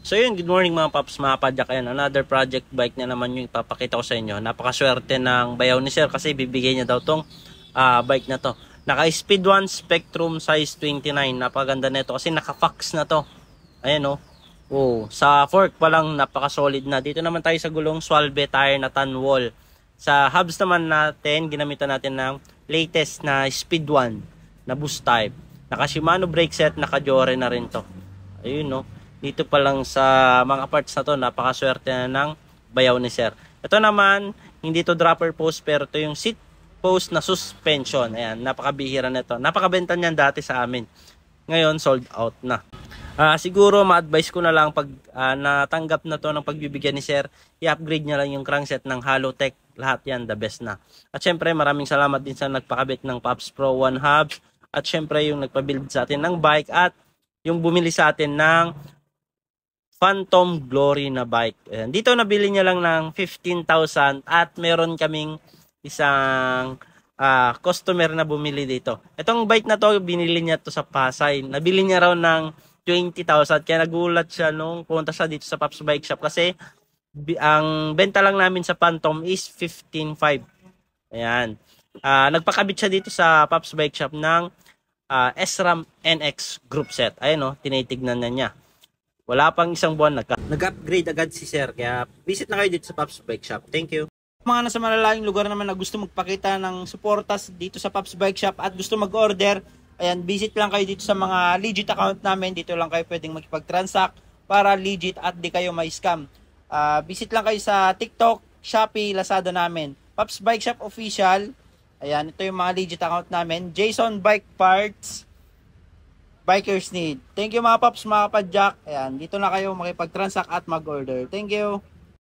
So yun, good morning mga paps, mga padyak. Ayan, another project bike na naman yung ipapakita ko sa inyo. Napakaswerte ng bayaw ni sir kasi bibigay niya daw tong bike na to. Naka Speed 1 Spectrum size 29. Napaganda nito kasi naka-fax na to. Ayan oh. Oh, sa fork pa lang napaka-solid na. Dito naman tayo sa gulong Swalbe tire na tan wall. Sa hubs naman natin, ginamitan natin ng latest na Speed 1 na boost type. Naka Shimano brake set, naka Jore na rin to. Ayun no. Dito pa lang sa mga parts na to, napakaswerte na ng bayaw ni sir. Ito naman, hindi to dropper post pero to yung seat post na suspension. Ayan, napakabihira nito. Napakabenta niyan dati sa amin. Ngayon, sold out na. Siguro ma-advise ko na lang pag natanggap na to ng pagbibigyan ni sir, i-upgrade niya lang yung crankset ng Halotech. Lahat yan, the best na. At syempre, maraming salamat din sa nagpakabit ng Pops Pro 1 hubs. At syempre, yung nagpabuild sa atin ng bike at yung bumili sa atin ng Phantom Glory na bike. Ayan. Dito nabili niya lang ng 15,000 at meron kaming isang customer na bumili dito. Itong bike na to, binili niya to sa Pasay. Nabili niya raw ng 20,000 kaya nagulat siya nung pumunta siya dito sa Pops Bike Shop kasi ang benta lang namin sa Phantom is 15,500. Ayan. Nagpakabit siya dito sa Pops Bike Shop ng SRAM NX group set. Ayun oh, tinitignan na niya. Wala pang isang buwan nag-upgrade agad si sir. Kaya visit na kayo dito sa Pops Bike Shop. Thank you. Mga nasa malalayong lugar naman na gusto magpakita ng suportas dito sa Pops Bike Shop at gusto mag-order, ayan, visit lang kayo dito sa mga legit account namin. Dito lang kayo pwedeng makipag-transact para legit at di kayo may scam. Visit lang kayo sa TikTok, Shopee, Lazada namin. Pops Bike Shop Official. Ayan, ito yung mga legit account namin. Jason Bike Parts. Bikers Need. Thank you mga paps, mga padyak. Ayan, dito na kayo makipag-transact at mag-order. Thank you.